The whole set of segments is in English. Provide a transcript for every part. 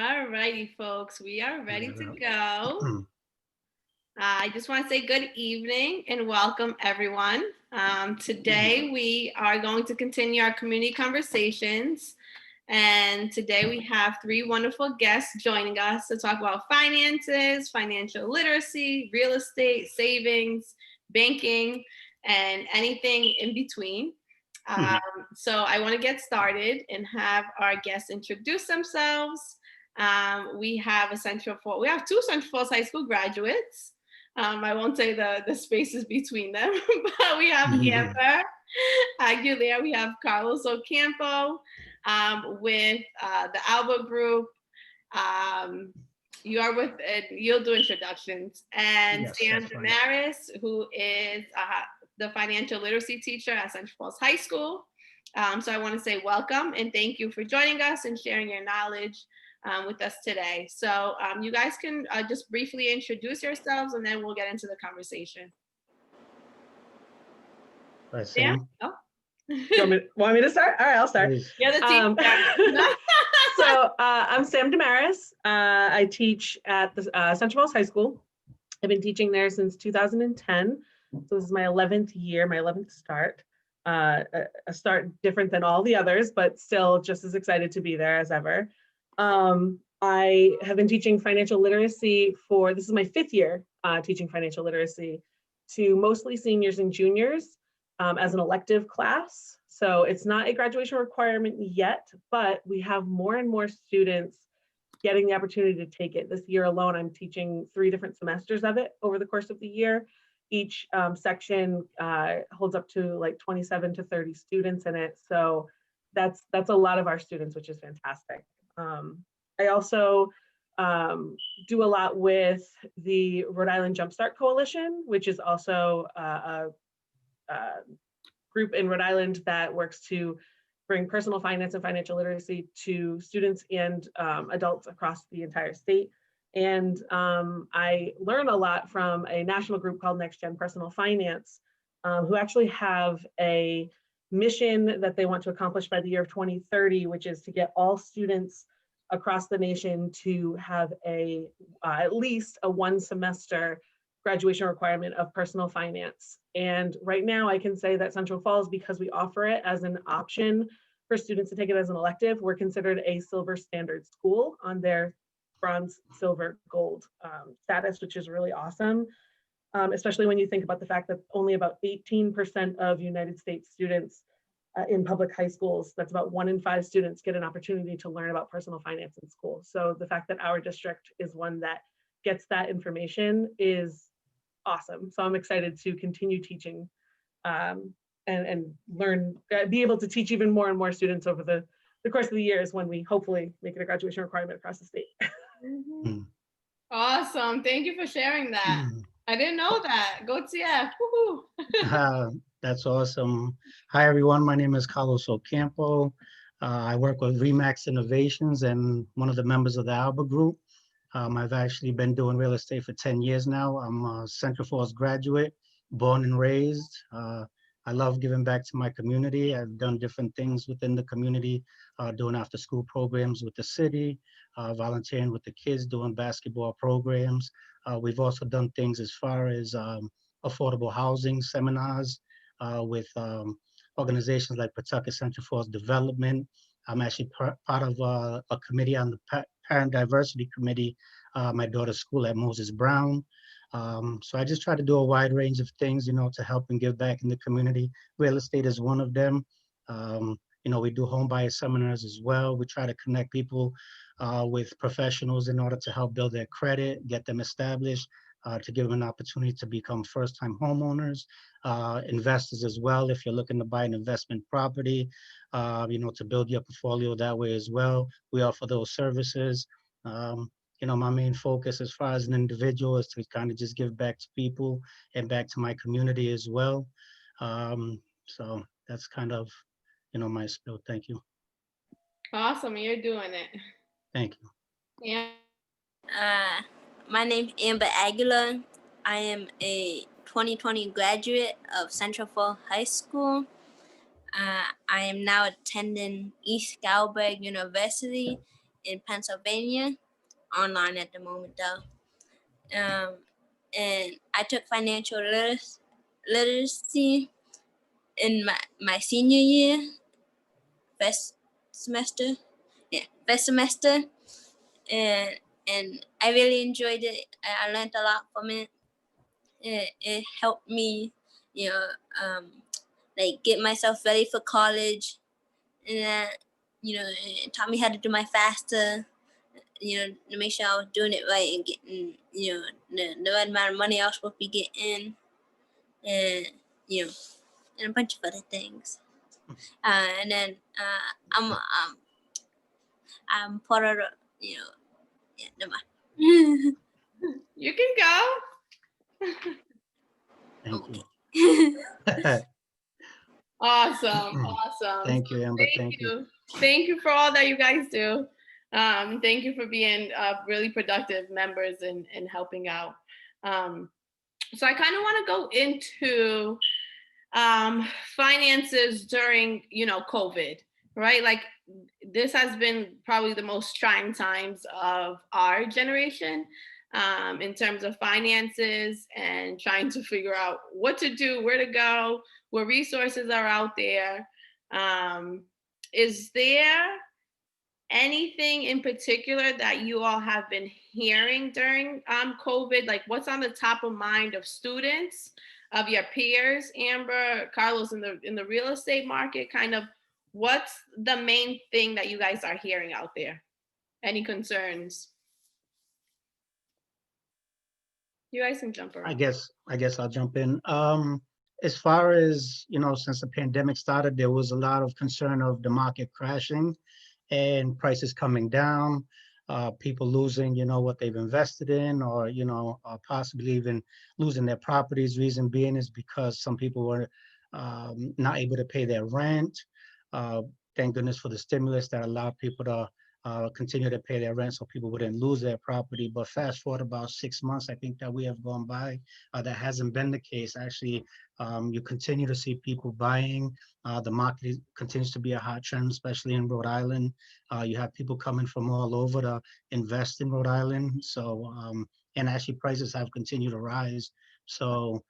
All righty, folks, we are ready to go. I just want to say good evening and welcome everyone. Today we are going to continue our community conversations. And today we have three wonderful guests joining us to talk about finances, financial literacy, real estate, savings, banking, and anything in between. So I want to get started and have our guests introduce themselves. We have two Central Falls High School graduates. I won't say the spaces between them, but we have Amber Aguilar, we have Carlos Ocampo with the Alba Group. You'll do introductions. And Yes, Sam that's right. Desmarais, who is the financial literacy teacher at Central Falls High School. So I want to say welcome and thank you for joining us and sharing your knowledge with us today. So you guys can just briefly introduce yourselves and then we'll get into the conversation. Right, Sam. Oh. Want me to start? All right, I'll start. You're the teacher. So I'm Sam Desmarais. I teach at the Central Falls High School. I've been teaching there since 2010. So this is my 11th year, my 11th start. A start different than all the others, but still just as excited to be there as ever. I have been teaching financial literacy this is my 5th year teaching financial literacy to mostly seniors and juniors as an elective class. So it's not a graduation requirement yet, but we have more and more students getting the opportunity to take it. This year alone, I'm teaching 3 different semesters of it over the course of the year. Each section holds up to like 27 to 30 students in it. So that's a lot of our students, which is fantastic. I also do a lot with the Rhode Island Jumpstart Coalition, which is also a group in Rhode Island that works to bring personal finance and financial literacy to students and adults across the entire state. And I learn a lot from a national group called Next Gen Personal Finance, who actually have a mission that they want to accomplish by the year of 2030, which is to get all students across the nation to have at least a 1 semester graduation requirement of personal finance. And right now I can say that Central Falls, because we offer it as an option for students to take it as an elective, we're considered a silver standard school on their bronze, silver, gold status, which is really awesome. Especially when you think about the fact that only about 18% of United States students in public high schools, that's about 1 in 5 students, get an opportunity to learn about personal finance in school. So the fact that our district is one that gets that information is awesome. So I'm excited to continue teaching and learn, be able to teach even more and more students over the course of the years when we hopefully make it a graduation requirement across the state. Awesome. Thank you for sharing that. I didn't know that. Go TF. That's awesome. Hi, everyone. My name is Carlos Ocampo. I work with Remax Innovations and one of the members of the Alba Group. I've actually been doing real estate for 10 years now. I'm a Central Falls graduate, born and raised. I love giving back to my community. I've done different things within the community, doing after school programs with the city, volunteering with the kids, doing basketball programs. We've also done things as far as affordable housing seminars with organizations like Pawtucket Central Falls Development. I'm actually part of a committee on the Parent Diversity Committee, my daughter's school at Moses Brown. So I just try to do a wide range of things, to help and give back in the community. Real estate is one of them. We do home buyer seminars as well. We try to connect people with professionals in order to help build their credit, get them established, to give them an opportunity to become first-time homeowners, investors as well. If you're looking to buy an investment property, to build your portfolio that way as well, we offer those services. My main focus as far as an individual is to kind of just give back to people and back to my community as well. So that's kind of, my spiel. Thank you. Awesome. You're doing it. Thank you. Yeah. My name is Amber Aguilar. I am a 2020 graduate of Central Falls High School. I am now attending East Galbraith University in Pennsylvania, online at the moment though. And I took financial literacy in my senior year, first semester. Yeah, first semester. And I really enjoyed it. I learned a lot from it. It helped me, like get myself ready for college, and that, it taught me how to do my FAFSA, to make sure I was doing it right and getting, the right amount of money I was supposed to be getting, and and a bunch of other things. And then I'm part of the, yeah, never mind. You can go. Thank you. Awesome. Thank you, Amber. Thank you. Thank you for all that you guys do. Thank you for being really productive members and helping out. So I kind of want to go into finances during, COVID, right? Like this has been probably the most trying times of our generation in terms of finances and trying to figure out what to do, where to go, what resources are out there. Is there anything in particular that you all have been hearing during COVID? Like what's on the top of mind of students, of your peers, Amber, Carlos, in the real estate market? Kind of what's the main thing that you guys are hearing out there? Any concerns? You guys can jump around. I guess I'll jump in. As far as, since the pandemic started, there was a lot of concern of the market crashing and prices coming down, people losing, what they've invested in, or, possibly even losing their properties. Reason being is because some people were not able to pay their rent. Thank goodness for the stimulus that allowed people to continue to pay their rent so people wouldn't lose their property. But fast forward about 6 months, I think that we have gone by. That hasn't been the case. Actually, you continue to see people buying. The market continues to be a hot trend, especially in Rhode Island. You have people coming from all over to invest in Rhode Island. So, and actually prices have continued to rise. So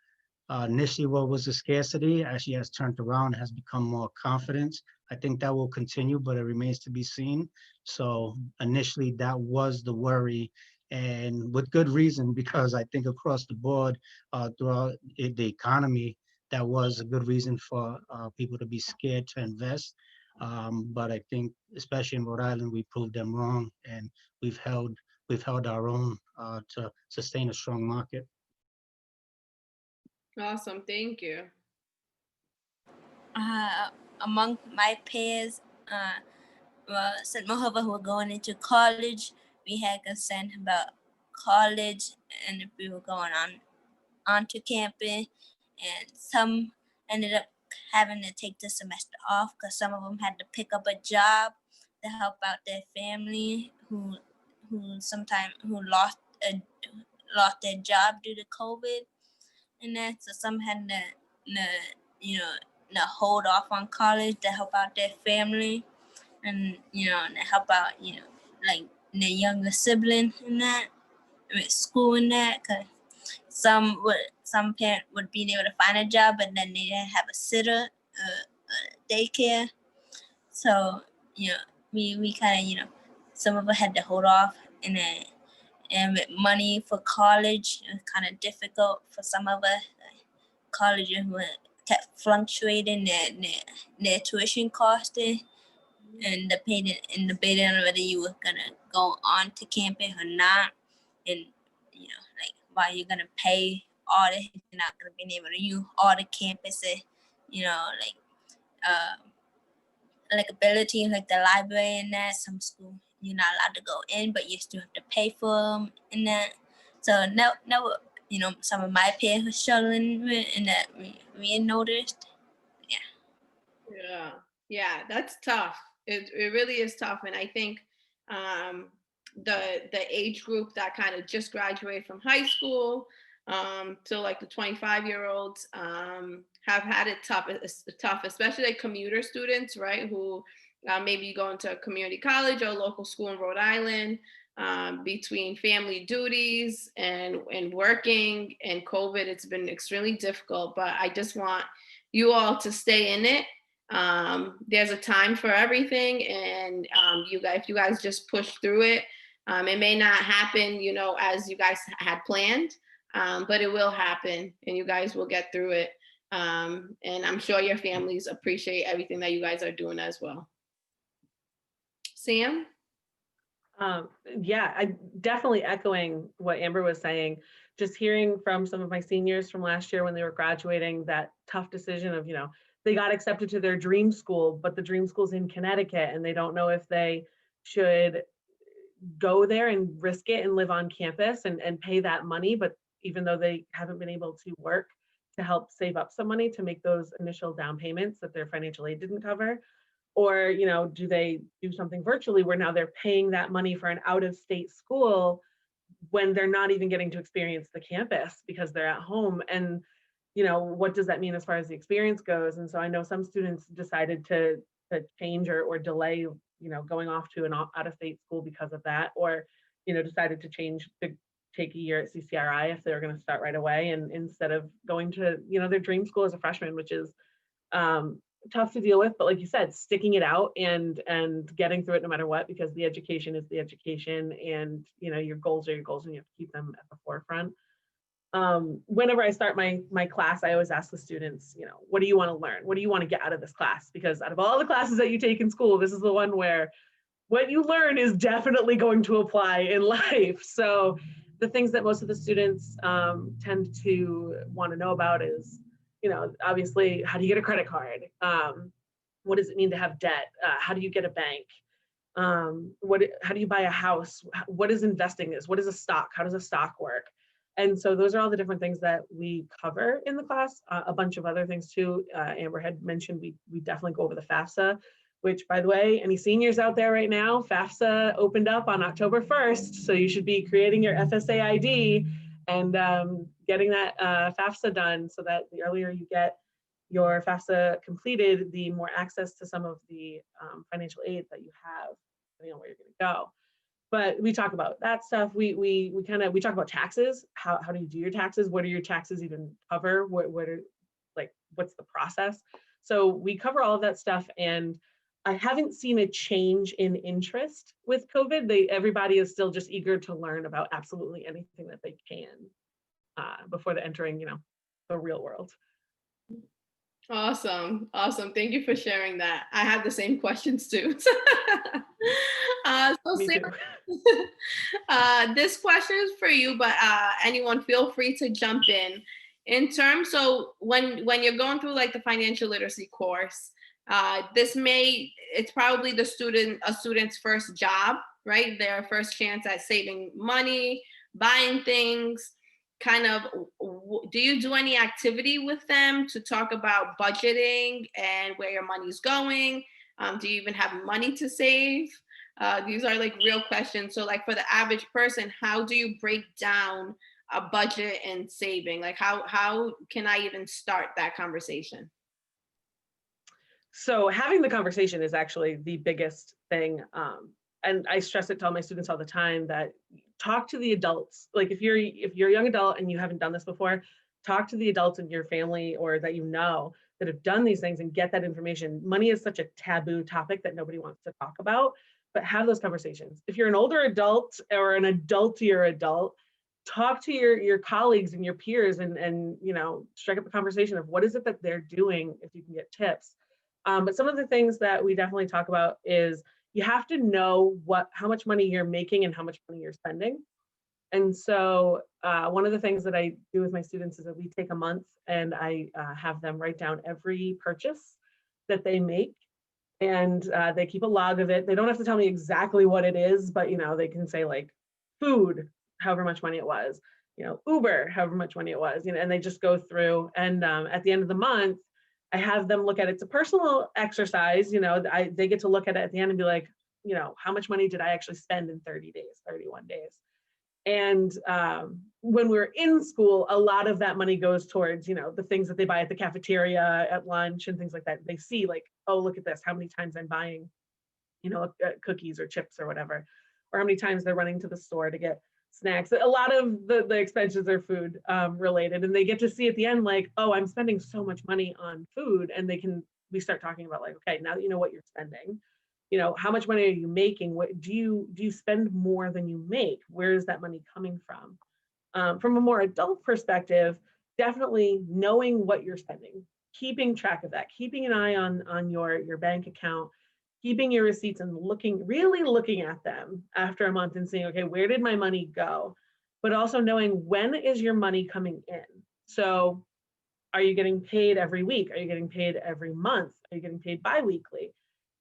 initially what was a scarcity actually has turned around, has become more confidence. I think that will continue, but it remains to be seen. So initially that was the worry, and with good reason, because I think across the board throughout the economy, that was a good reason for people to be scared to invest. But I think especially in Rhode Island, we proved them wrong, and we've held our own to sustain a strong market. Awesome, thank you. Among my peers, since most of us were going into college, we had concern about college and if we were going onto campus, and some ended up having to take the semester off because some of them had to pick up a job to help out their family who lost their job due to COVID, and then so some had to hold off on college to help out their family, and to help out like their younger sibling in that with school and that, cause some parent would be able to find a job, but then they didn't have a sitter, daycare. So we kind of some of us had to hold off, and then and with money for college, it was kind of difficult for some of us. Colleges kept fluctuating their tuition costing, and debating on whether you were gonna go on to campus or not, and like why you're gonna pay all this, you're not gonna be able to use all the campuses, like ability, like the library and that. Some school you're not allowed to go in, but you still have to pay for them and that. So now some of my peers were struggling with, and that we noticed. Yeah, that's tough. It really is tough, and I think the age group that kind of just graduated from high school to like the 25-year-olds have had it tough, especially like commuter students, right, who maybe you go into a community college or a local school in Rhode Island. Between family duties and working and COVID, it's been extremely difficult, but I just want you all to stay in it. There's a time for everything, and if you guys just push through it, it may not happen, as you guys had planned, but it will happen, and you guys will get through it. And I'm sure your families appreciate everything that you guys are doing as well. Sam? Yeah, I definitely echoing what Amber was saying. Just hearing from some of my seniors from last year when they were graduating, that tough decision of, they got accepted to their dream school, but the dream school's in Connecticut and they don't know if they should go there and risk it and live on campus and pay that money. But even though they haven't been able to work to help save up some money to make those initial down payments that their financial aid didn't cover, or do they do something virtually where now they're paying that money for an out-of-state school when they're not even getting to experience the campus because they're at home? And what does that mean as far as the experience goes? And so I know some students decided to change or delay going off to an out-of-state school because of that, or decided to change to take a year at CCRI if they were going to start right away, and instead of going to their dream school as a freshman, which is tough to deal with, but like you said, sticking it out and getting through it no matter what, because the education is the education, and your goals are your goals, and you have to keep them at the forefront. Whenever I start my class, I always ask the students, what do you want to learn? What do you want to get out of this class? Because out of all the classes that you take in school, this is the one where what you learn is definitely going to apply in life. So the things that most of the students tend to want to know about is, obviously, how do you get a credit card? What does it mean to have debt? How do you get a bank? How do you buy a house? What is investing is? What is a stock? How does a stock work? And so those are all the different things that we cover in the class. A bunch of other things too. Amber had mentioned we definitely go over the FAFSA, which, by the way, any seniors out there right now, FAFSA opened up on October 1st. So you should be creating your FSA ID and getting that FAFSA done, so that the earlier you get your FAFSA completed, the more access to some of the financial aid that you have, depending on where you're going to go. But we talk about that stuff. We talk about taxes. How do you do your taxes? What do your taxes even cover? What's the process? So we cover all of that stuff, and I haven't seen a change in interest with COVID. Everybody is still just eager to learn about absolutely anything that they can before they're entering, the real world. Awesome. Thank you for sharing that. I have the same questions too. Me Sam, too. this question is for you, but anyone feel free to jump in. So when you're going through like the financial literacy course, it's probably a student's first job, right? Their first chance at saving money, buying things. Do you do any activity with them to talk about budgeting and where your money's going? Do you even have money to save? These are like real questions. So like for the average person, how do you break down a budget and saving? Like how can I even start that conversation? So having the conversation is actually the biggest thing. And I stress it to all my students all the time that talk to the adults. Like if you're a young adult and you haven't done this before, talk to the adults in your family or that that have done these things and get that information. Money is such a taboo topic that nobody wants to talk about, but have those conversations. If you're an older adult or an adultier adult, talk to your colleagues and your peers and strike up a conversation of what is it that they're doing if you can get tips. But some of the things that we definitely talk about is you have to know how much money you're making and how much money you're spending. And so one of the things that I do with my students is that we take a month and I have them write down every purchase that they make, and they keep a log of it. They don't have to tell me exactly what it is, but they can say like food, however much money it was, Uber, however much money it was, and they just go through. And at the end of the month, I have them look at it. It's a personal exercise, they get to look at it at the end and be like, how much money did I actually spend in 30 days, 31 days? And when we're in school, a lot of that money goes towards, the things that they buy at the cafeteria, at lunch and things like that. They see like, oh, look at this, how many times I'm buying cookies or chips or whatever, or how many times they're running to the store to get snacks. A lot of the expenses are food related, and they get to see at the end like, oh, I'm spending so much money on food, and we start talking about like, okay, now that you know what you're spending, how much money are you making? What do you spend more than you make? Where is that money coming from? From a more adult perspective, definitely knowing what you're spending, keeping track of that, keeping an eye on your bank account, keeping your receipts and really looking at them after a month and saying, okay, where did my money go? But also knowing, when is your money coming in? So are you getting paid every week? Are you getting paid every month? Are you getting paid bi-weekly?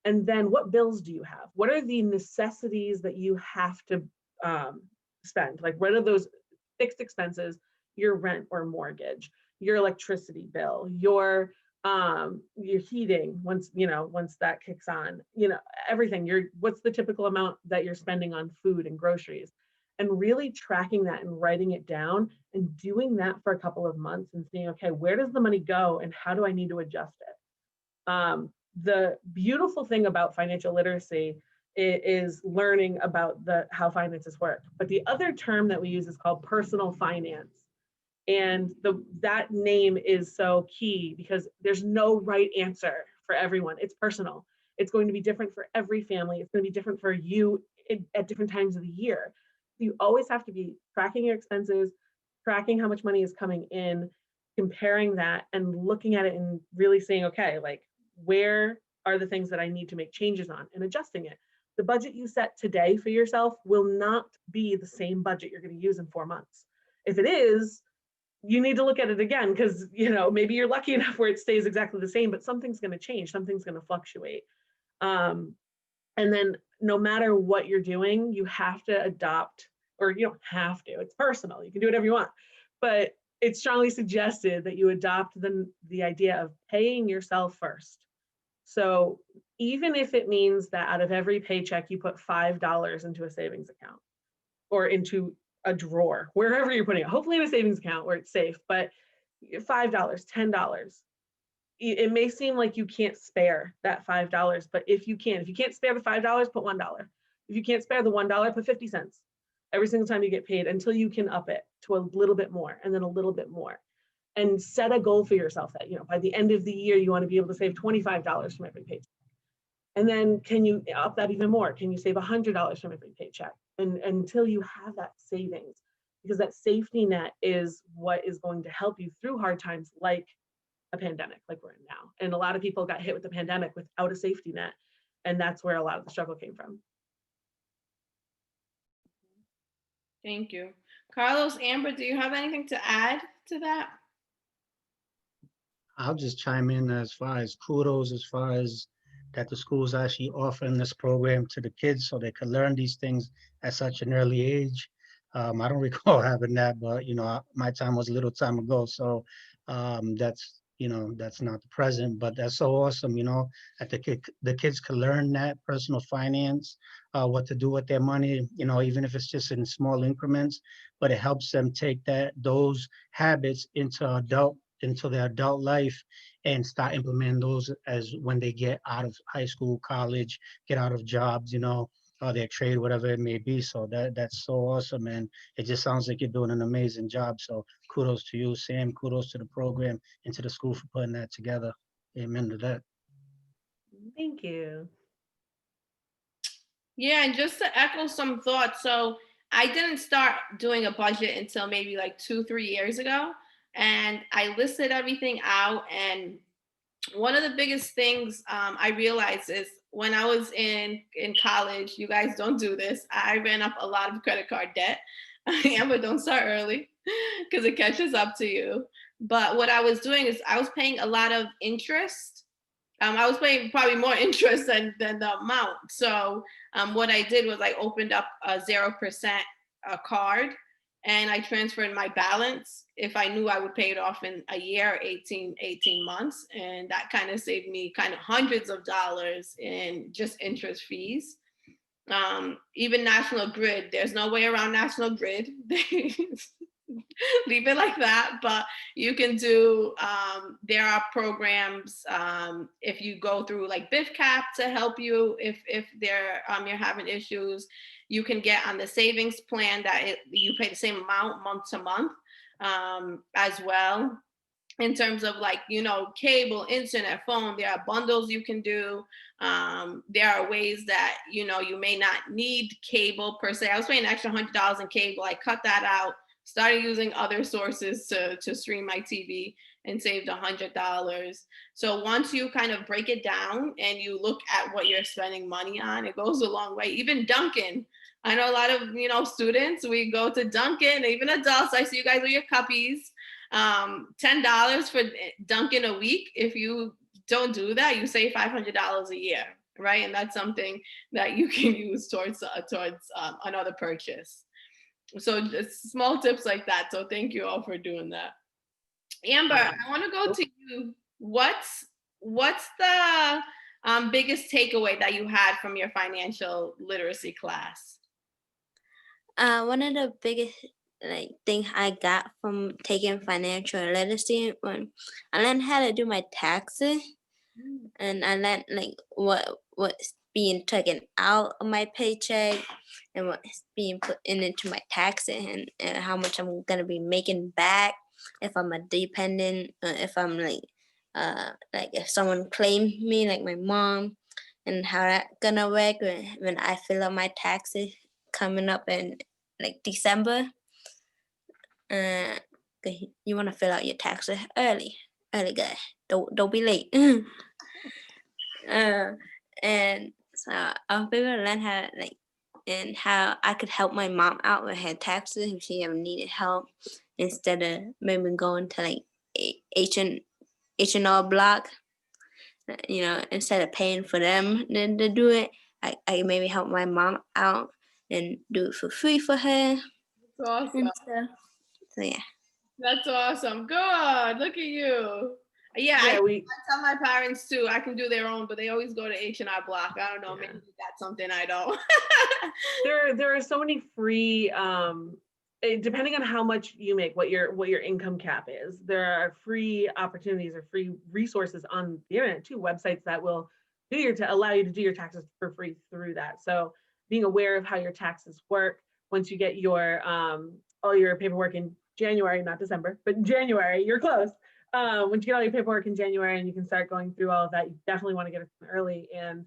And then what bills do you have? What are the necessities that you have to spend? Like, what are those fixed expenses, your rent or mortgage, your electricity bill, your heating, once that kicks on, everything, what's the typical amount that you're spending on food and groceries, and really tracking that and writing it down and doing that for a couple of months and seeing, okay, where does the money go and how do I need to adjust it? The beautiful thing about financial literacy is learning about how finances work. But the other term that we use is called personal finance. And that name is so key because there's no right answer for everyone. It's personal. It's going to be different for every family. It's going to be different for you at different times of the year. You always have to be tracking your expenses, tracking how much money is coming in, comparing that and looking at it and really saying, okay, like, where are the things that I need to make changes on and adjusting it. The budget you set today for yourself will not be the same budget you're going to use in 4 months. If it is, you need to look at it again, because maybe you're lucky enough where it stays exactly the same, but something's going to change, something's going to fluctuate. And then no matter what you're doing, you have to adopt, or you don't have to, it's personal, you can do whatever you want, but it's strongly suggested that you adopt the idea of paying yourself first. So even if it means that out of every paycheck, you put $5 into a savings account or into a drawer, wherever you're putting it, hopefully in a savings account where it's safe, but $5, $10. It may seem like you can't spare that $5, but if you can't spare the $5, put $1. If you can't spare the $1, put 50 cents every single time you get paid until you can up it to a little bit more and then a little bit more. And set a goal for yourself that, by the end of the year, you want to be able to save $25 from every paycheck. And then can you up that even more? Can you save $100 from every paycheck? And until you have that savings, because that safety net is what is going to help you through hard times like a pandemic, like we're in now. And a lot of people got hit with the pandemic without a safety net. And that's where a lot of the struggle came from. Thank you. Carlos, Amber, do you have anything to add to that? I'll just chime in as far as kudos, as far as that the school's actually offering this program to the kids so they can learn these things at such an early age. I don't recall having that, but my time was a little time ago, so that's not the present, but that's so awesome, that the kids can learn that personal finance, what to do with their money, even if it's just in small increments, but it helps them take those habits into their adult life and start implementing those as when they get out of high school, college, get out of jobs, or their trade, whatever it may be. So that's so awesome. And it just sounds like you're doing an amazing job. So kudos to you, Sam. Kudos to the program and to the school for putting that together. Amen to that. Thank you. Yeah, and just to echo some thoughts. So I didn't start doing a budget until maybe like 2-3 years ago. And I listed everything out. And one of the biggest things I realized is when I was in college, you guys don't do this. I ran up a lot of credit card debt. Amber, don't start early because it catches up to you. But what I was doing is I was paying a lot of interest. I was paying probably more interest than the amount. So what I did was I opened up a 0% card and I transferred my balance if I knew I would pay it off in a year, 18 months. And that kind of saved me kind of hundreds of dollars in just interest fees. Even National Grid, there's no way around National Grid. leave it like that. But you can do, there are programs, if you go through like BIFCAP to help you if they're, you're having issues. You can get on the savings plan that you pay the same amount month to month, as well. In terms of like, cable, internet, phone, there are bundles you can do. There are ways that, you may not need cable per se. I was paying an extra $100 in cable. I cut that out, started using other sources to stream my TV, and saved $100. So once you kind of break it down and you look at what you're spending money on, it goes a long way. Even Dunkin'. I know a lot of, students, we go to Dunkin', even adults. I see you guys with your cuppies. $10 for Dunkin' a week. If you don't do that, you save $500 a year, right? And that's something that you can use towards another purchase. So just small tips like that. So thank you all for doing that. Amber, I want to go to you. What's the biggest takeaway that you had from your financial literacy class? One of the biggest thing I got from taking financial literacy, when I learned how to do my taxes, and I learned what's being taken out of my paycheck and what's being put into my taxes, and how much I'm gonna be making back if I'm a dependent, if I'm if someone claims me, like my mom, and how that gonna work when I fill up my taxes coming up in December. You want to fill out your taxes early, guys. Don't be late. And so I'll be able to learn how and how I could help my mom out with her taxes if she ever needed help, instead of maybe going to H&R Block. Instead of paying for them to do it, I maybe help my mom out and do it for free for her. That's awesome. And stuff. So yeah. That's awesome. Good. Look at you. Yeah, I tell my parents too. I can do their own, but they always go to H&R Block. I don't know. Yeah. Maybe that's something I don't. There are so many free. Depending on how much you make, what your income cap is, there are free opportunities or free resources on the internet too. Websites that will allow you to do your taxes for free through that. So being aware of how your taxes work. Once you get your all your paperwork in January, not December, but January, you're close. Once you get all your paperwork in January and you can start going through all of that, you definitely want to get it early, and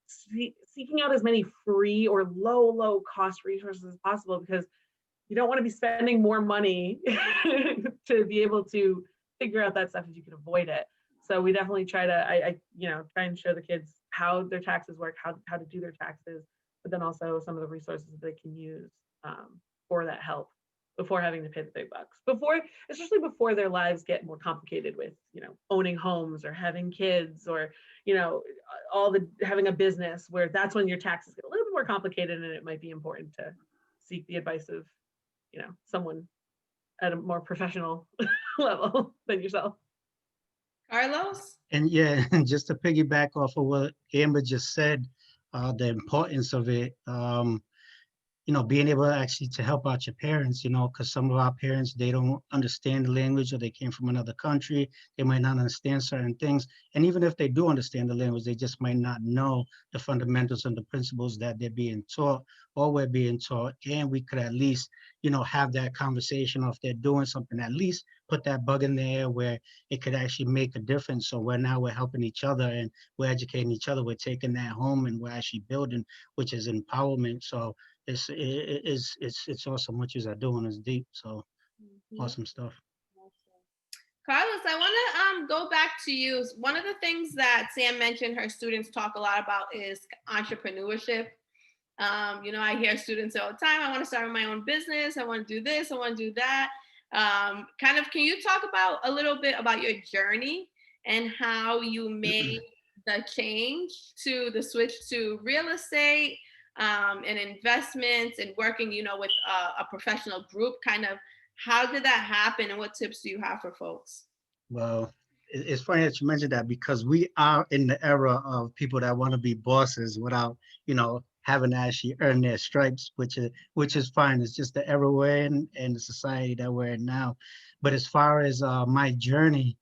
seeking out as many free or low cost resources as possible, because you don't want to be spending more money to be able to figure out that stuff if you can avoid it. So we definitely try to, try and show the kids how their taxes work, how to do their taxes, but then also some of the resources that they can use for that help before having to pay the big bucks. Especially before their lives get more complicated with, owning homes or having kids or, having a business, where that's when your taxes get a little bit more complicated, and it might be important to seek the advice of, someone at a more professional level than yourself. Carlos? And yeah, just to piggyback off of what Amber just said, the importance of it, being able actually to help out your parents, because some of our parents, they don't understand the language, or they came from another country. They might not understand certain things. And even if they do understand the language, they just might not know the fundamentals and the principles that they're being taught or we're being taught. And we could at least, have that conversation, or if they're doing something, at least put that bug in there where it could actually make a difference. So we're helping each other, and we're educating each other. We're taking that home, and we're actually building, which is empowerment. So it's awesome what you're doing. Is deep. So awesome stuff. Carlos, I want to go back to you. One of the things that Sam mentioned her students talk a lot about is entrepreneurship. I hear students say all the time, I want to start my own business. I want to do this. I want to do that. Can you talk about a little bit about your journey and how you made the change to the switch to real estate and investments and working, with a professional group? How did that happen, and what tips do you have for folks? Well, it's funny that you mentioned that, because we are in the era of people that want to be bosses without, haven't actually earned their stripes, which is fine. It's just the era we're in the society that we're in now. But as far as my journey,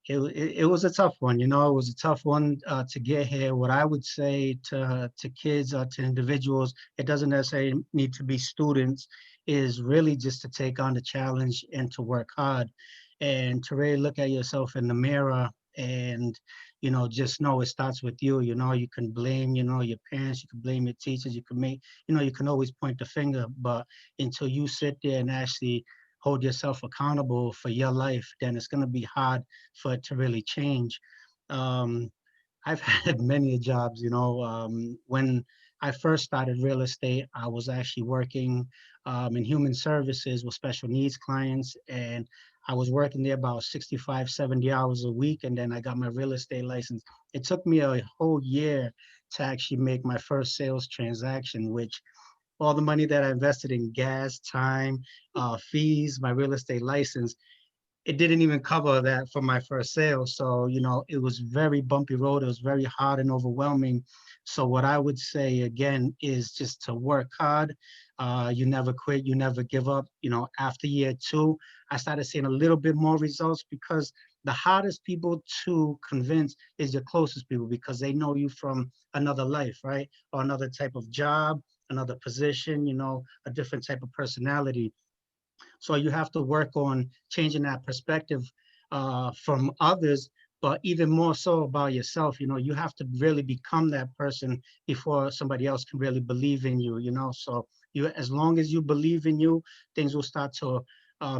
it was a tough one. It was a tough one to get here. What I would say to kids or to individuals, it doesn't necessarily need to be students, is really just to take on the challenge and to work hard and to really look at yourself in the mirror and just know it starts with you. You can blame your parents, you can blame your teachers, you can make you can always point the finger, but until you sit there and actually hold yourself accountable for your life, then it's going to be hard for it to really change. Um, I've had many jobs, when I first started real estate, I was actually working in human services with special needs clients. And I was working there about 65, 70 hours a week. And then I got my real estate license. It took me a whole year to actually make my first sales transaction, which all the money that I invested in gas, time, fees, my real estate license, it didn't even cover that for my first sale. So, it was very bumpy road. It was very hard and overwhelming. So what I would say again is just to work hard. You never quit, you never give up. After year 2, I started seeing a little bit more results because the hardest people to convince is your closest people because they know you from another life, right? Or another type of job, another position, a different type of personality. So you have to work on changing that perspective from others, but even more so about yourself. You have to really become that person before somebody else can really believe in you. So as long as you believe in you, things will start to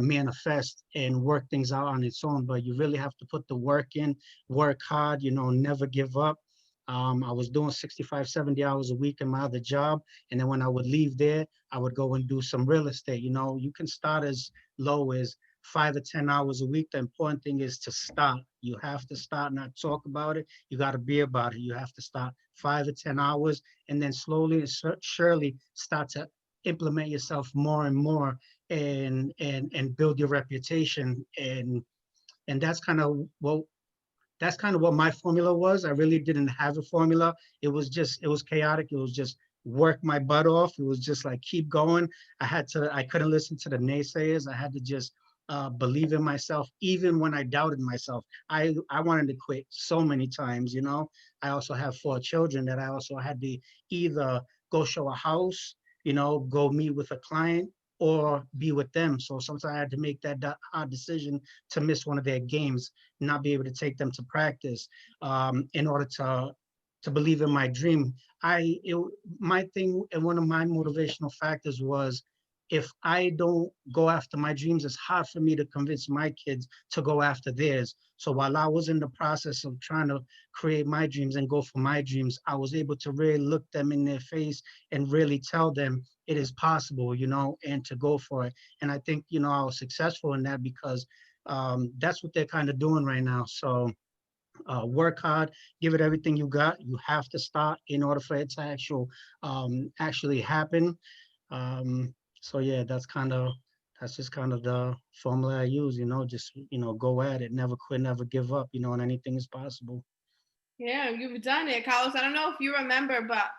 manifest and work things out on its own. But you really have to put the work in, work hard. Never give up. I was doing 65, 70 hours a week in my other job. And then when I would leave there, I would go and do some real estate. You can start as low as 5 to 10 hours a week. The important thing is to start. You have to start, not talk about it. You got to be about it. You have to start 5 to 10 hours and then slowly and surely start to implement yourself more and more and build your reputation. And that's kind of what my formula was. I really didn't have a formula. It was chaotic. It was just work my butt off. It was just like, keep going. I couldn't listen to the naysayers. I had to just believe in myself, even when I doubted myself. I wanted to quit so many times, I also have 4 children that I also had to either go show a house, go meet with a client or be with them. So sometimes I had to make that hard decision to miss one of their games, not be able to take them to practice in order to believe in my dream. My thing and one of my motivational factors was, if I don't go after my dreams, it's hard for me to convince my kids to go after theirs. So while I was in the process of trying to create my dreams and go for my dreams, I was able to really look them in their face and really tell them it is possible, and to go for it. And I think, I was successful in that because that's what they're kind of doing right now. So work hard, give it everything you got. You have to start in order for it to actually happen. So yeah, that's just kind of the formula I use, just, go at it, never quit, never give up, and anything is possible. Yeah, you've done it, Carlos. I don't know if you remember, but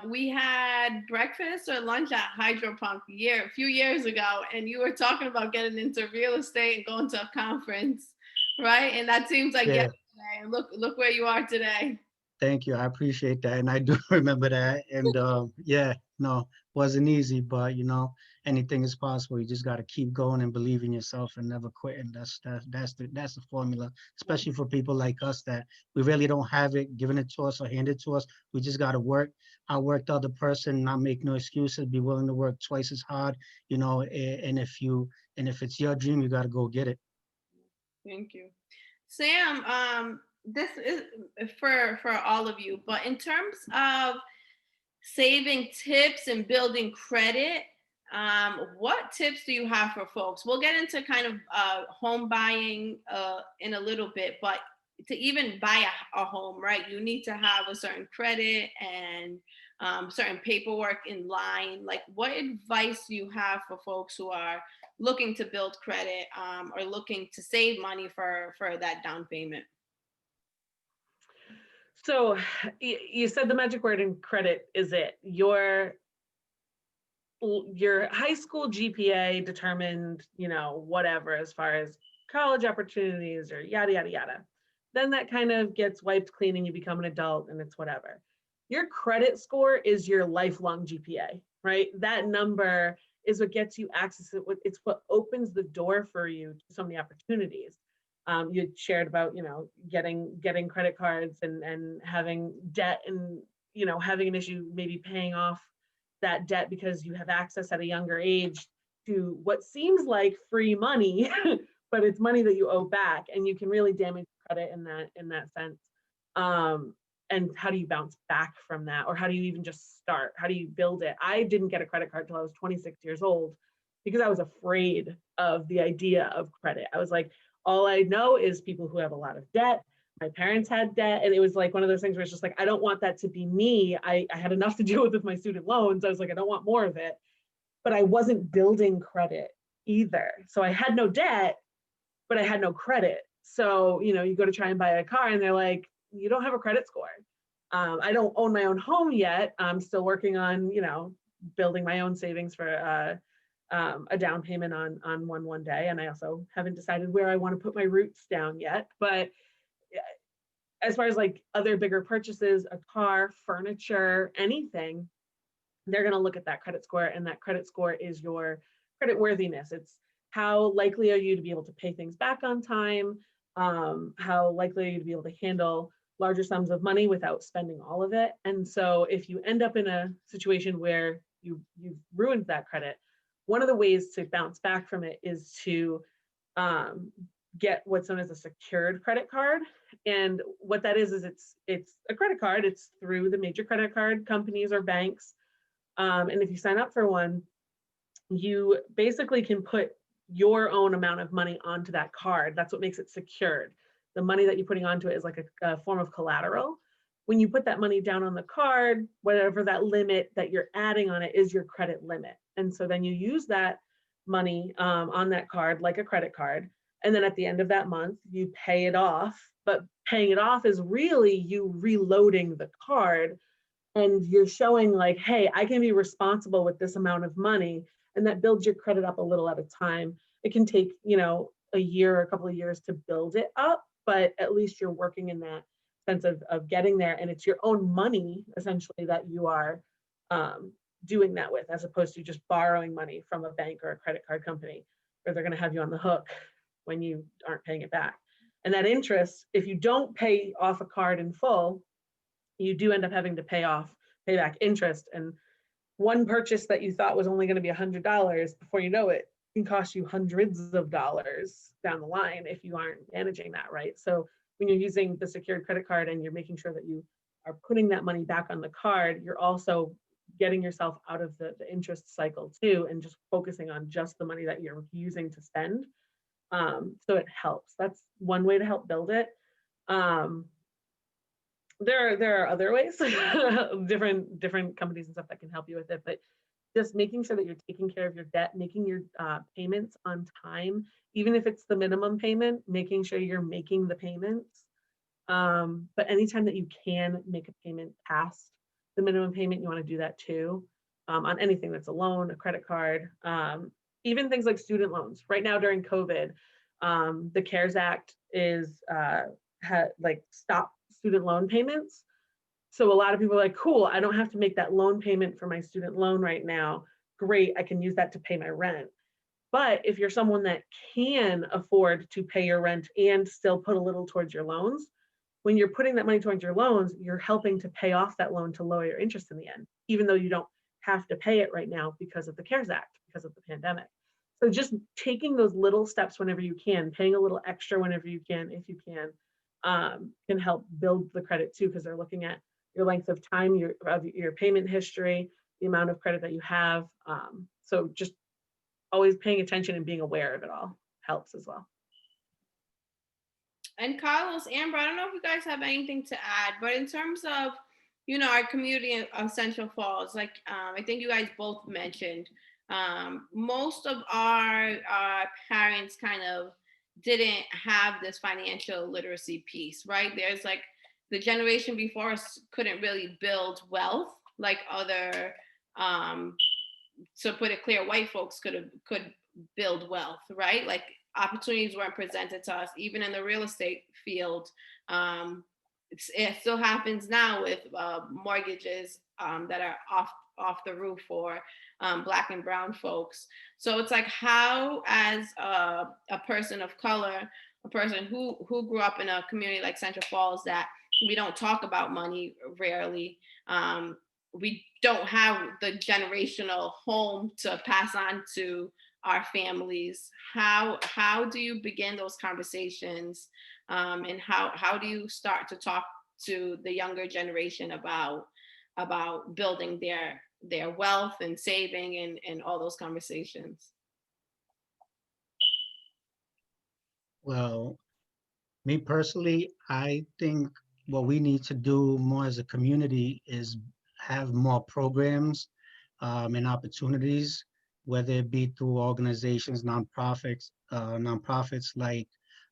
we had breakfast or lunch at Hydropunk a few years ago, and you were talking about getting into real estate and going to a conference, right? And that seems like Yeah. yesterday. Look where you are today. Thank you. I appreciate that. And I do remember that. And yeah, no, wasn't easy, but anything is possible. You just got to keep going and believe in yourself and never quit. And that's the formula, especially for people like us that we really don't have it given it to us or handed to us. We just got to work. Outwork the other person, not make no excuses, be willing to work twice as hard, and if it's your dream, you got to go get it. Thank you. Sam, this is for all of you, but in terms of saving tips and building credit, what tips do you have for folks? We'll get into kind of home buying in a little bit, but to even buy a home, right, you need to have a certain credit and certain paperwork in line. Like, what advice do you have for folks who are looking to build credit or looking to save money for that down payment? So you said the magic word in credit is it. Your high school GPA determined, whatever, as far as college opportunities or yada, yada, yada. Then that kind of gets wiped clean and you become an adult and it's whatever. Your credit score is your lifelong GPA, right? That number is what gets you access. It's what opens the door for you to so many opportunities. You shared about, getting credit cards and having debt and, having an issue maybe paying off that debt because you have access at a younger age to what seems like free money, but it's money that you owe back, and you can really damage credit in that sense. And how do you bounce back from that, or how do you even just start? How do you build it? I didn't get a credit card till I was 26 years old because I was afraid of the idea of credit. I was like, all I know is people who have a lot of debt. My parents had debt, and it was like one of those things where it's just like, I don't want that to be me. I had enough to deal with my student loans. I was like, I don't want more of it, but I wasn't building credit either. So I had no debt, but I had no credit. So, you go to try and buy a car and they're like, you don't have a credit score. I don't own my own home yet. I'm still working on, building my own savings for a down payment on one day. And I also haven't decided where I want to put my roots down yet. But as far as like other bigger purchases, a car, furniture, anything, they're going to look at that credit score, and that credit score is your credit worthiness. It's how likely are you to be able to pay things back on time? How likely are you to be able to handle larger sums of money without spending all of it? And so if you end up in a situation where you've ruined that credit, one of the ways to bounce back from it is to get what's known as a secured credit card. And what that is it's a credit card. It's through the major credit card companies or banks. And if you sign up for one, you basically can put your own amount of money onto that card. That's what makes it secured. The money that you're putting onto it is like a form of collateral. When you put that money down on the card, whatever that limit that you're adding on it is your credit limit. And so then you use that money on that card like a credit card. And then at the end of that month, you pay it off. But paying it off is really you reloading the card, and you're showing like, hey, I can be responsible with this amount of money. And that builds your credit up a little at a time. It can take, a year or a couple of years to build it up, but at least you're working in that sense of getting there. And it's your own money, essentially, that you are doing that with, as opposed to just borrowing money from a bank or a credit card company, where they're going to have you on the hook when you aren't paying it back. And that interest, if you don't pay off a card in full, you do end up having to pay back interest. And one purchase that you thought was only going to be $100, before you know it, can cost you hundreds of dollars down the line if you aren't managing that right. So when you're using the secured credit card and you're making sure that you are putting that money back on the card, you're also getting yourself out of the interest cycle too, and just focusing on just the money that you're using to spend. So it helps. That's one way to help build it. There are other ways, different companies and stuff that can help you with it, but just making sure that you're taking care of your debt, making your payments on time, even if it's the minimum payment, making sure you're making the payments. But anytime that you can make a payment past the minimum payment, you want to do that too, on anything that's a loan, a credit card, even things like student loans. Right now during COVID, the CARES Act is stop student loan payments. So a lot of people are like, cool, I don't have to make that loan payment for my student loan right now. Great, I can use that to pay my rent. But if you're someone that can afford to pay your rent and still put a little towards your loans, when you're putting that money towards your loans, you're helping to pay off that loan to lower your interest in the end, even though you don't have to pay it right now because of the CARES Act, because of the pandemic. So just taking those little steps whenever you can, paying a little extra whenever you can, if you can help build the credit too, because they're looking at your length of time, your payment history, the amount of credit that you have. So just always paying attention and being aware of it all helps as well. And Carlos, Amber, I don't know if you guys have anything to add, but in terms of, our community of Central Falls, like I think you guys both mentioned, most of our parents kind of didn't have this financial literacy piece, right? There's like the generation before us couldn't really build wealth like other, to put it clear, white folks could build wealth, right? Like opportunities weren't presented to us, even in the real estate field. It still happens now with mortgages that are off the roof for Black and brown folks. So it's like, how, as a person of color, a person who grew up in a community like Central Falls, that we don't talk about money rarely. We don't have the generational home to pass on to our families. How do you begin those conversations, and how do you start to talk to the younger generation about building their wealth and saving and all those conversations? Well, me personally, I think what we need to do more as a community is have more programs and opportunities, whether it be through organizations, nonprofits like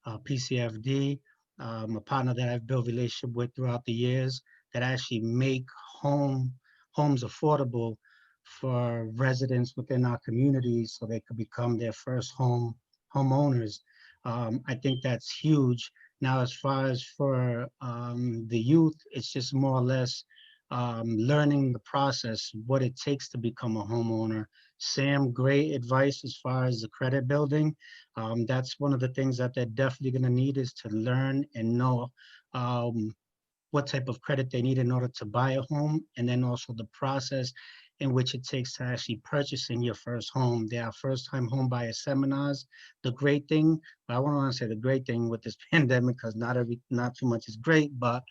PCFD, a partner that I've built relationship with throughout the years, that actually make homes affordable for residents within our communities, so they could become their first homeowners. I think that's huge. Now, as far as for the youth, it's just more or less learning the process, what it takes to become a homeowner. Sam, great advice as far as the credit building. That's one of the things that they're definitely going to need, is to learn and know what type of credit they need in order to buy a home, and then also the process in which it takes to actually purchasing your first home. There are first-time home buyer seminars. The great thing, I want to say the great thing with this pandemic, because not too much is great, but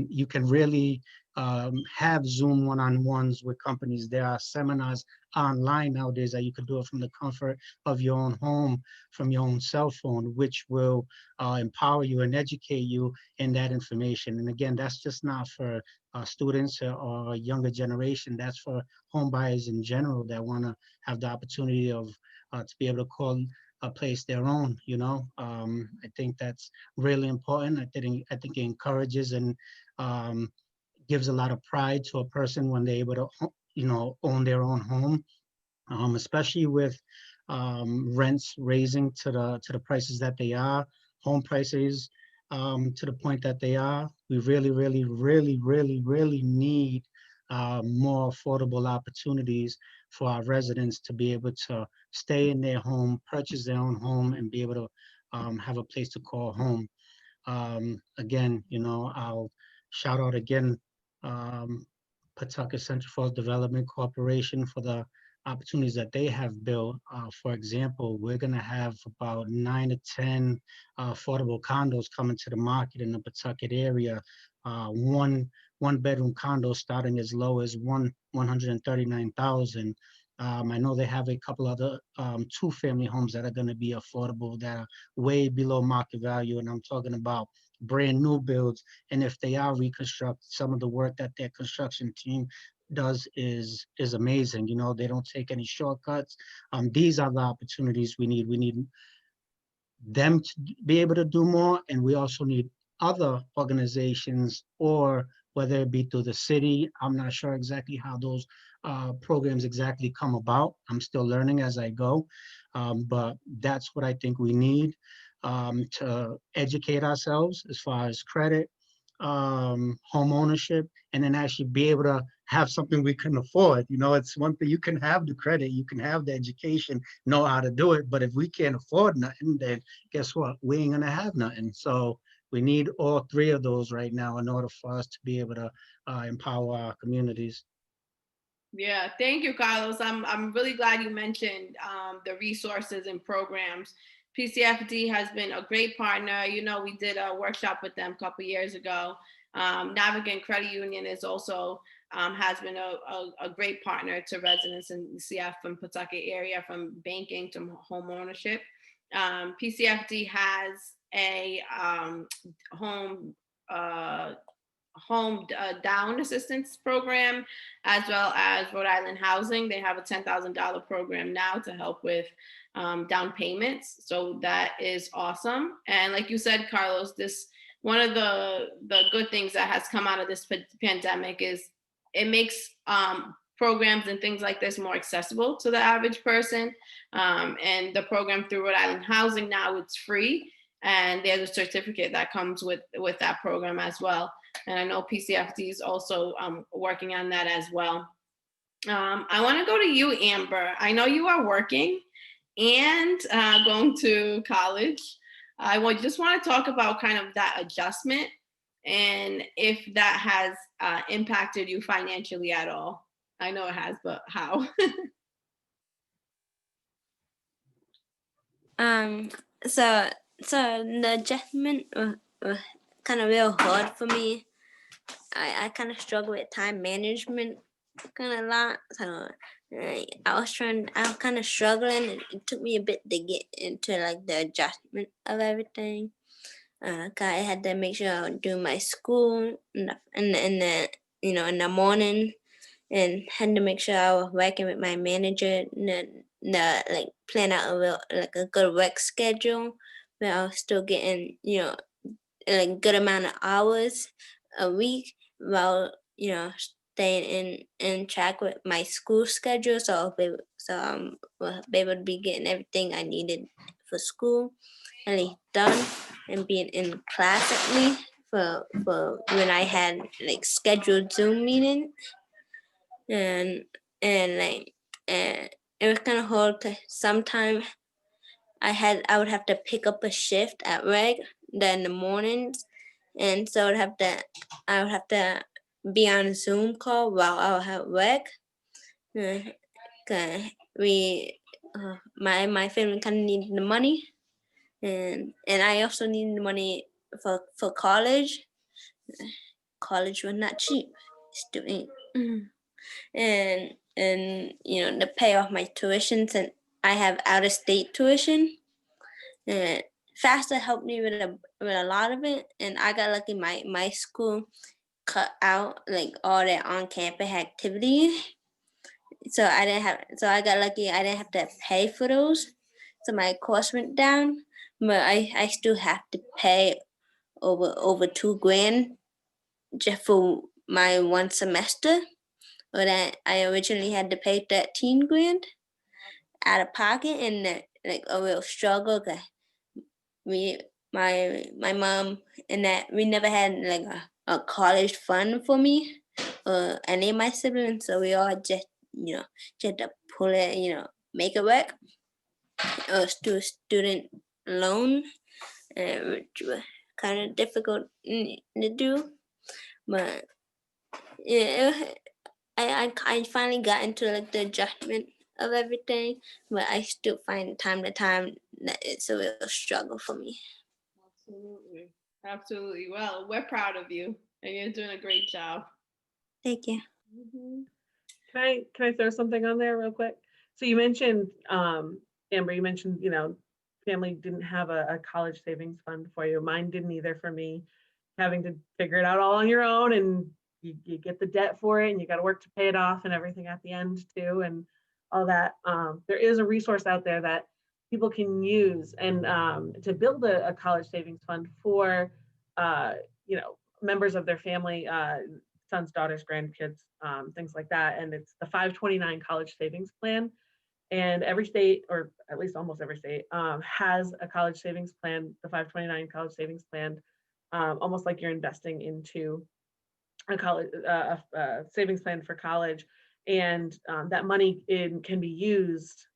you can really have Zoom one-on-ones with companies. There are seminars online nowadays that you could do it from the comfort of your own home, from your own cell phone, which will empower you and educate you in that information. And again, that's just not for students or younger generation. That's for home buyers in general that want to have the opportunity of to be able to call a place their own. I think that's really important. I think it encourages and gives a lot of pride to a person when they're able to own their own home, especially with rents raising to the prices that they are, home prices to the point that they are. We really, really, really, really, really need more affordable opportunities for our residents to be able to stay in their home, purchase their own home, and be able to have a place to call home. Again, I'll shout out again Pawtucket Central Falls Development Corporation for the opportunities that they have built. For example, we're going to have about 9 to 10 affordable condos coming to the market in the Pawtucket area. One bedroom condo starting as low as 139,000. I know they have a couple other 2-family homes that are going to be affordable, that are way below market value, and I'm talking about brand new builds. And if they are reconstructed, some of the work that their construction team does is amazing. They don't take any shortcuts. These are the opportunities we need. We need them to be able to do more, and we also need other organizations, or whether it be through the city. I'm not sure exactly how those programs exactly come about. I'm still learning as I go, but that's what I think we need to educate ourselves as far as credit, home ownership, and then actually be able to have something we can afford. It's one thing, you can have the credit, you can have the education, know how to do it, but if we can't afford nothing, then guess what? We ain't gonna have nothing. So we need all 3 of those right now in order for us to be able to empower our communities. Yeah, thank you, Carlos. I'm really glad you mentioned the resources and programs. PCFD has been a great partner. We did a workshop with them a couple years ago. Navigant Credit Union is also has been a great partner to residents in the CF and Pawtucket area, from banking to home ownership. PCFD has a home down assistance program, as well as Rhode Island Housing. They have a $10,000 program now to help with down payments. So that is awesome. And like you said, Carlos, one of the good things that has come out of this pandemic is it makes programs and things like this more accessible to the average person. And the program through Rhode Island Housing now, it's free. And there's a certificate that comes with that program as well. And I know PCFD is also working on that as well. I want to go to you, Amber. I know you are working and going to college. I just want to talk about kind of that adjustment and if that has impacted you financially at all. I know it has, but how? So the adjustment was kind of real hard for me. I kind of struggle with time management kind of a lot. So I was kind of struggling. It took me a bit to get into like the adjustment of everything. 'Cause I had to make sure I would do my school in the morning, and had to make sure I was working with my manager and like plan out a good work schedule where I was still getting like good amount of hours a week while staying in track with my school schedule, so I'll be able to be getting everything I needed for school at least done, and being in class at least for when I had like scheduled Zoom meetings. And it was kind of hard because sometimes I would have to pick up a shift at work in the mornings, and so I would have to be on a Zoom call while I was at work. 'Cause my family kind of needed the money, and I also needed the money for college. College was not cheap. Student. and to pay off my tuitions, and I have out of state tuition. And FAFSA helped me with a lot of it, and I got lucky. My school cut out like all their on campus activities, so I got lucky. I didn't have to pay for those, so my cost went down. But I still have to pay over $2,000 just for my one semester. Or that I originally had to pay $13,000 out of pocket, and like a real struggle. Cause my mom and that we never had like a college fund for me or any of my siblings, so we all just just to pull it, make it work. Or do a student loan, which was kind of difficult to do, but yeah. I finally got into like the adjustment of everything, but I still find time to time that it's a real struggle for me. Absolutely. Well, we're proud of you, and you're doing a great job. Thank you. Mm-hmm. Can I throw something on there real quick? So you mentioned, Amber, you mentioned, family didn't have a college savings fund for you. Mine didn't either for me, having to figure it out all on your own, and you get the debt for it, and you got to work to pay it off and everything at the end too, and all that. There is a resource out there that people can use, and to build a college savings fund for, members of their family, sons, daughters, grandkids, things like that. And it's the 529 College Savings Plan. And every state, or at least almost every state, has a college savings plan, the 529 College Savings Plan, almost like you're investing into a college savings plan for college. And that money can be used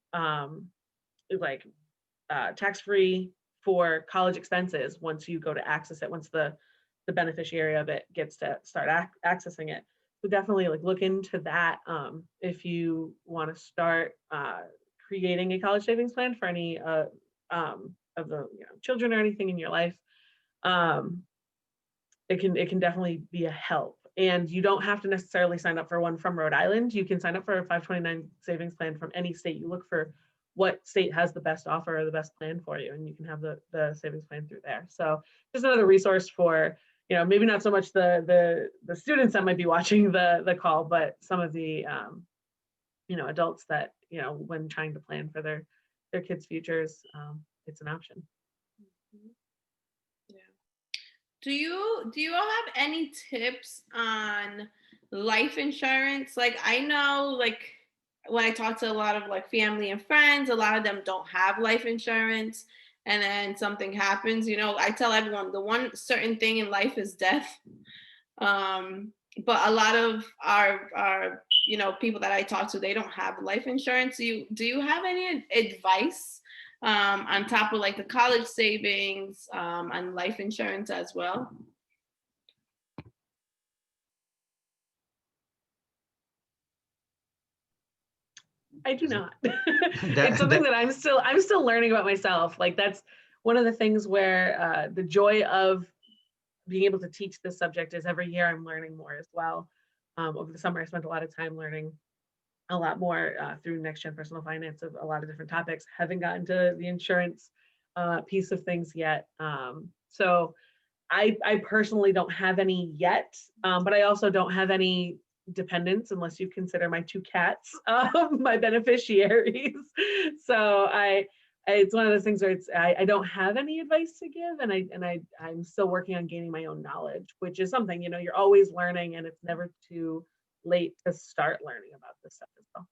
tax-free for college expenses once you go to access it, once the beneficiary of it gets to start accessing it. So definitely look into that if you want to start creating a college savings plan for any of the children or anything in your life. It can definitely be a help. And you don't have to necessarily sign up for one from Rhode Island. You can sign up for a 529 savings plan from any state. You look for what state has the best offer or the best plan for you, and you can have the savings plan through there. So just another resource for, maybe not so much the students that might be watching the call, but some of the adults that, when trying to plan for their kids' futures, it's an option. Do you all have any tips on life insurance? Like, I know, like, when I talk to a lot of like family and friends, a lot of them don't have life insurance, and then something happens. I tell everyone the one certain thing in life is death. Um, but a lot of our people that I talk to, they don't have life insurance. Do you have any advice on top of like the college savings on life insurance as well? I do not. That- It's something that- that I'm still learning about myself. Like that's one of the things where the joy of being able to teach this subject is every year I'm learning more as well. Over the summer, I spent a lot of time learning a lot more through Next Gen Personal Finance of a lot of different topics. Haven't gotten to the insurance piece of things yet. So I personally don't have any yet, but I also don't have any dependents unless you consider my 2 cats my beneficiaries. So it's one of those things where I don't have any advice to give, and I'm still working on gaining my own knowledge, which is something, you're always learning, and it's never too late to start learning about this stuff as well.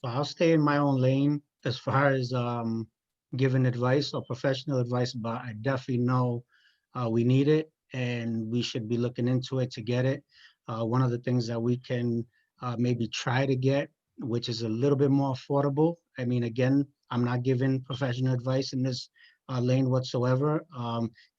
So I'll stay in my own lane as far as giving advice or professional advice, but I definitely know we need it and we should be looking into it to get it. One of the things that we can maybe try to get, which is a little bit more affordable. I mean, again, I'm not giving professional advice in this lane whatsoever,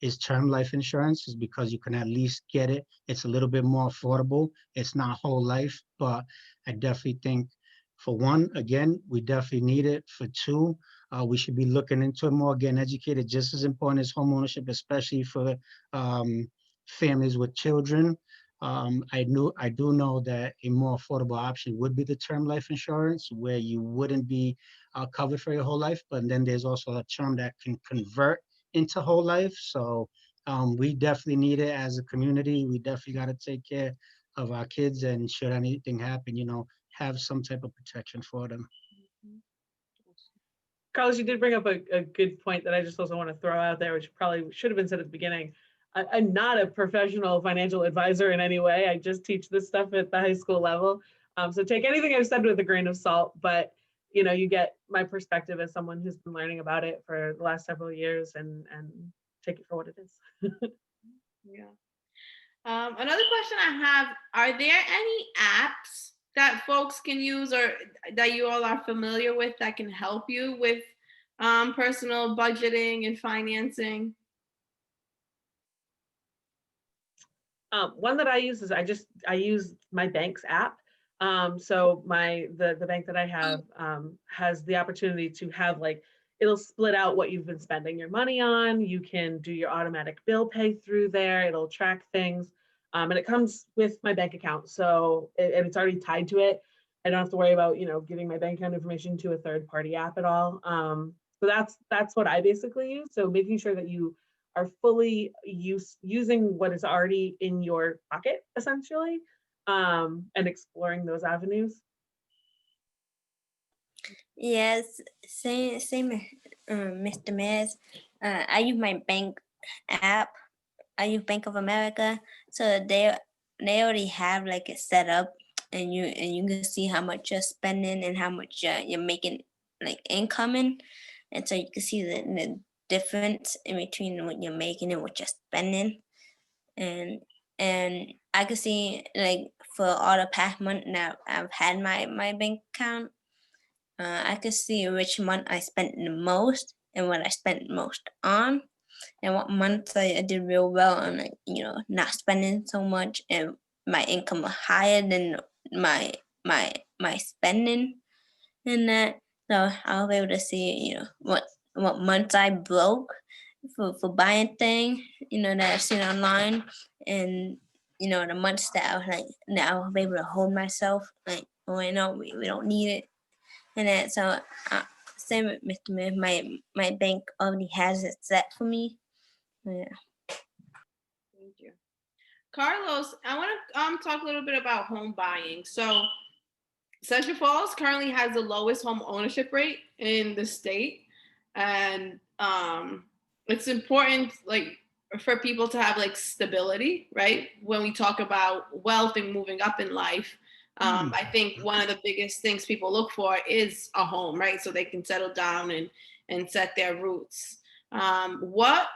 is term life insurance, is because you can at least get it. It's a little bit more affordable. It's not whole life, but I definitely think for one, again, we definitely need it. For two, we should be looking into it more, getting educated, just as important as home ownership, especially for families with children. I do know that a more affordable option would be the term life insurance, where you wouldn't be covered for your whole life, but then there's also a term that can convert into whole life. So we definitely need it as a community. We definitely got to take care of our kids, and should anything happen, have some type of protection for them. Carlos, you did bring up a good point that I just also want to throw out there, which probably should have been said at the beginning. I'm not a professional financial advisor in any way. I just teach this stuff at the high school level. So take anything I've said with a grain of salt, but you get my perspective as someone who's been learning about it for the last several years, and take it for what it is. Yeah. Another question I have, are there any apps that folks can use or that you all are familiar with that can help you with personal budgeting and financing? One that I use is I use my bank's app. So the bank that I have has the opportunity to have it'll split out what you've been spending your money on. You can do your automatic bill pay through there. It'll track things. And it comes with my bank account. So and it's already tied to it. I don't have to worry about, giving my bank account information to a third party app at all. So that's what I basically use. So making sure that you are fully using what is already in your pocket, essentially, and exploring those avenues. Yes, same, Mr. Mays. I use my bank app. I use Bank of America, so they already have it set up, and you can see how much you're spending and how much you're making incoming, and so you can see the difference in between what you're making and what you're spending, and I can see for all the past month now I've had my bank account. I could see which month I spent the most and what I spent most on, and what months I did real well on not spending so much, and my income was higher than my spending, and that, so I'll be able to see what months I broke for buying things that I've seen online, and the months that I was that I was able to hold myself oh, I know we don't need it. And then so same with Mr. Smith, my bank already has it set for me. Yeah. Thank you. Carlos, I want to talk a little bit about home buying. So Central Falls currently has the lowest home ownership rate in the state. And it's important, for people to have like stability, right? When we talk about wealth and moving up in life, I think one of the biggest things people look for is a home, right? So they can settle down and set their roots. What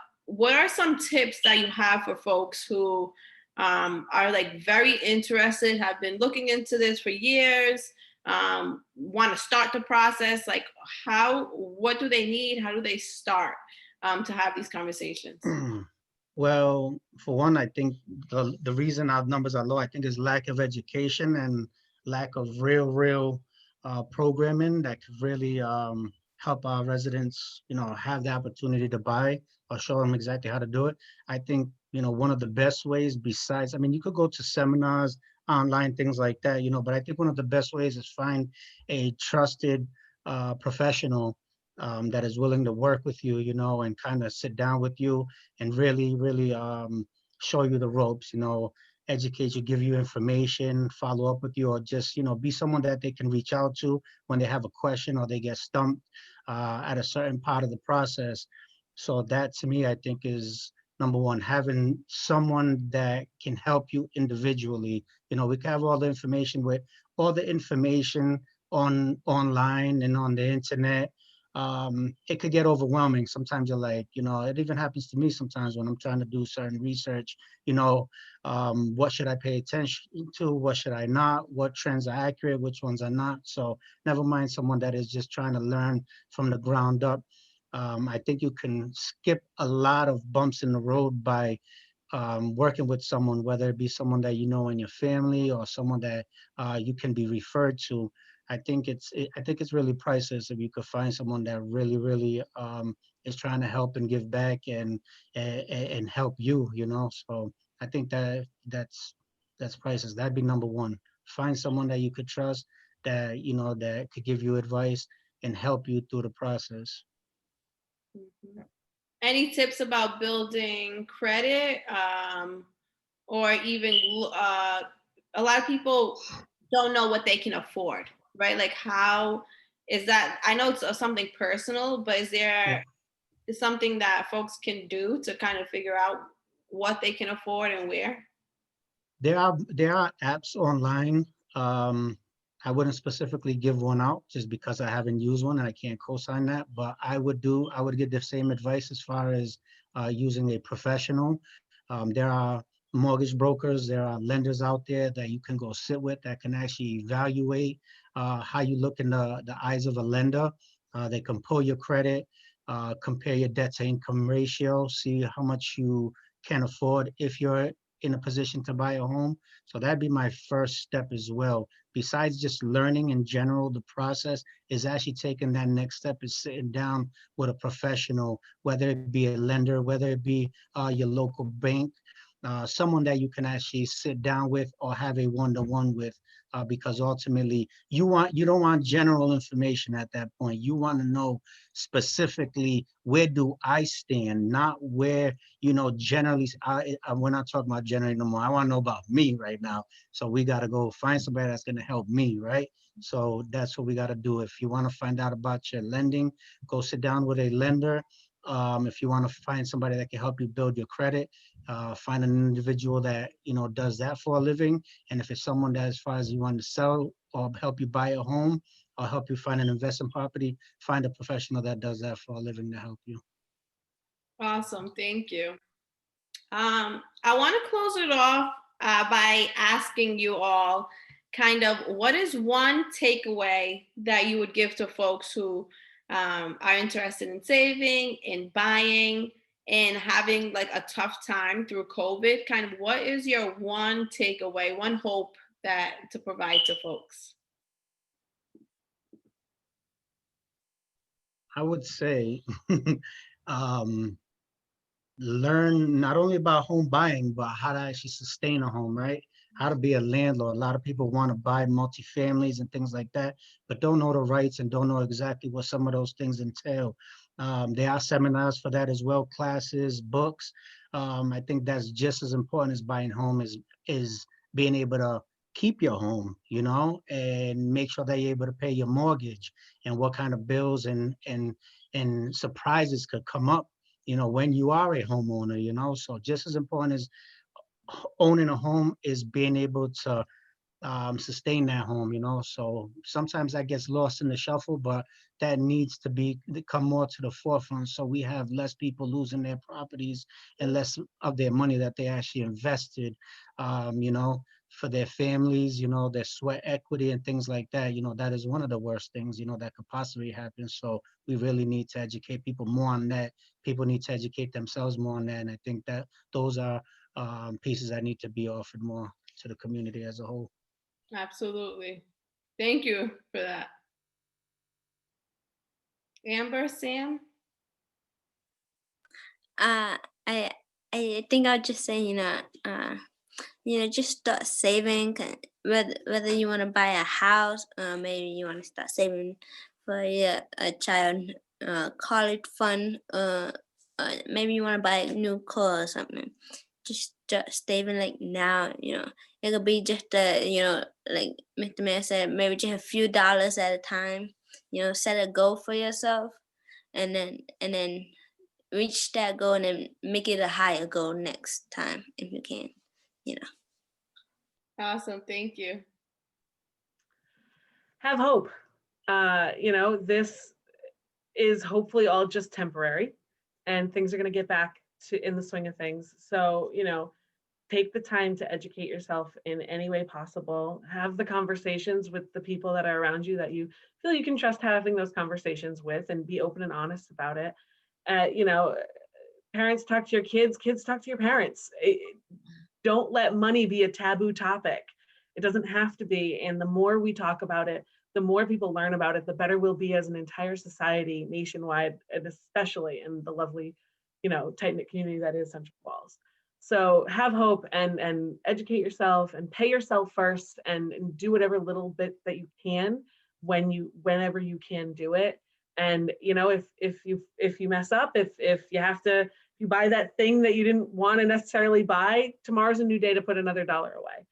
are some tips that you have for folks who are like very interested, have been looking into this for years, want to start the process? Like, what do they need? How do they start to have these conversations? Well, for one, I think the reason our numbers are low, I think, is lack of education and lack of real programming that could really help our residents, have the opportunity to buy or show them exactly how to do it. I think, one of the best ways besides, I mean, you could go to seminars, online, things like that, but I think one of the best ways is find a trusted professional that is willing to work with you, and kind of sit down with you and really show you the ropes, educate you, give you information, follow up with you, or just, be someone that they can reach out to when they have a question or they get stumped at a certain part of the process. So that to me, I think is number one, having someone that can help you individually. We can have all the information online and on the internet. It could get overwhelming. Sometimes you're like, it even happens to me sometimes when I'm trying to do certain research, what should I pay attention to? What should I not? What trends are accurate? Which ones are not? So never mind someone that is just trying to learn from the ground up. I think you can skip a lot of bumps in the road by working with someone, whether it be someone that you know in your family or someone that you can be referred to. I think it's really priceless if you could find someone that really is trying to help and give back and help you. So I think that's priceless. That'd be number one. Find someone that you could trust, that that could give you advice and help you through the process. Mhm. Any tips about building credit, or even a lot of people don't know what they can afford, right? Like, how is that? I know it's something personal, but is there something that folks can do to kind of figure out what they can afford and where? There are apps online. I wouldn't specifically give one out just because I haven't used one and I can't co-sign that, but I would give the same advice as far as using a professional. There are mortgage brokers, there are lenders out there that you can go sit with that can actually evaluate how you look in the eyes of a lender. They can pull your credit, compare your debt to income ratio, see how much you can afford if you're in a position to buy a home. So that'd be my first step as well. Besides just learning in general, the process is actually taking that next step, is sitting down with a professional, whether it be a lender, whether it be your local bank, someone that you can actually sit down with or have a one-to-one with, because ultimately you don't want general information at that point. You want to know specifically, where do I stand, not where, generally, we're not talking about generally no more. I want to know about me right now. So we got to go find somebody that's going to help me, right? So that's what we got to do. If you want to find out about your lending, go sit down with a lender. If you want to find somebody that can help you build your credit, find an individual that does that for a living. And if it's someone that, as far as you want to sell or help you buy a home or help you find an investment property, find a professional that does that for a living to help you. Awesome, thank you. I want to close it off by asking you all kind of, what is one takeaway that you would give to folks who are interested in saving, in buying, and having like a tough time through COVID? Kind of, what is your one takeaway, one hope that to provide to folks? I would say learn not only about home buying, but how to actually sustain a home, right? How to be a landlord. A lot of people want to buy multifamilies and things like that, but don't know the rights and don't know exactly what some of those things entail. There are seminars for that as well, classes, books. I think that's just as important as buying home, is being able to keep your home, and make sure that you're able to pay your mortgage and what kind of bills and surprises could come up when you are a homeowner, so just as important as owning a home is being able to sustain that home. So sometimes that gets lost in the shuffle, but that needs to come more to the forefront, so we have less people losing their properties and less of their money that they actually invested, for their families, their sweat equity and things like that. That is one of the worst things, that could possibly happen. So we really need to educate people more on that. People need to educate themselves more on that. And I think that those are pieces that need to be offered more to the community as a whole. Absolutely. Thank you for that. Amber, Sam? I think I'll just say, just start saving. Whether you want to buy a house, maybe you want to start saving for a child college fund, maybe you want to buy a new car or something. Just start saving like now. It could be just like Mr. Mayor said, maybe just a few dollars at a time. Set a goal for yourself, and then reach that goal and then make it a higher goal next time if you can. Awesome. Thank you. Have hope. This is hopefully all just temporary, and things are going to get back to in the swing of things. So, take the time to educate yourself in any way possible. Have the conversations with the people that are around you that you feel you can trust having those conversations with, and be open and honest about it. Parents talk to your kids, kids talk to your parents. Don't let money be a taboo topic. It doesn't have to be. And the more we talk about it, the more people learn about it, the better we'll be as an entire society nationwide, and especially in the lovely, tight-knit community that is Central Falls. So have hope and educate yourself and pay yourself first, and do whatever little bit that you can whenever you can do it. And if you mess up, if you buy that thing that you didn't want to necessarily buy, tomorrow's a new day to put another dollar away.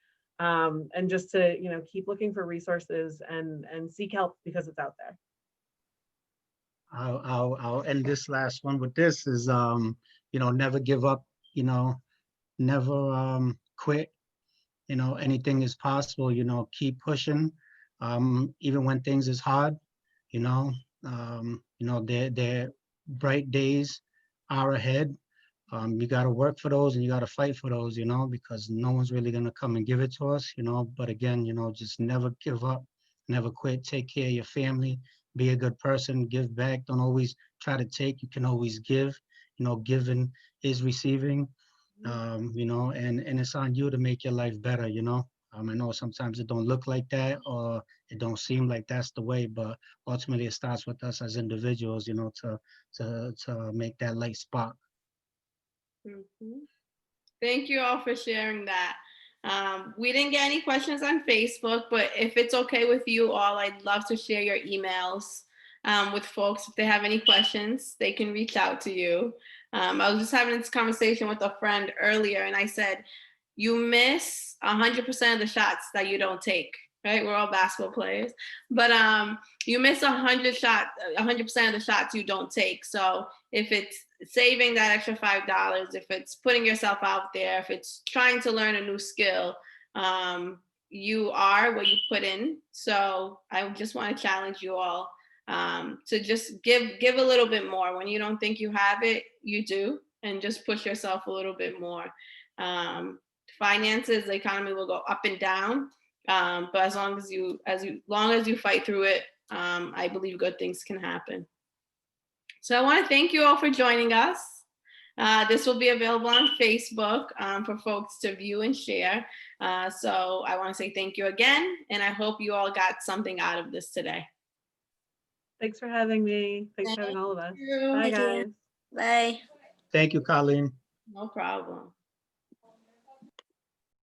And just to keep looking for resources and seek help, because it's out there. I'll end this last one with this is never give up, never quit. Anything is possible. Keep pushing, even when things is hard. Their bright days are ahead. You got to work for those, and you got to fight for those, because no one's really going to come and give it to us, but again, just never give up, never quit, take care of your family, be a good person, give back. Don't always try to take, you can always give. Giving is receiving, and it's on you to make your life better. I know sometimes it don't look like that, or it don't seem like that's the way, but ultimately it starts with us as individuals, to make that light spark. Mm-hmm. Thank you all for sharing that. We didn't get any questions on Facebook, but if it's okay with you all, I'd love to share your emails with folks. If they have any questions, they can reach out to you. I was just having this conversation with a friend earlier, and I said, you miss 100% of the shots that you don't take, right? We're all basketball players, but you miss 100% of the shots you don't take. So if it's saving that extra $5, if it's putting yourself out there, if it's trying to learn a new skill, you are what you put in. So I just want to challenge you all to just give a little bit more. When you don't think you have it, you do, and just push yourself a little bit more. Finances, the economy will go up and down, but as long as you fight through it, I believe good things can happen. So I want to thank you all for joining us. This will be available on Facebook for folks to view and share. So I want to say thank you again, and I hope you all got something out of this today. Thanks for having me. Thanks for having all of us. Thank you. Bye, guys. Bye. Thank you, Colleen. No problem.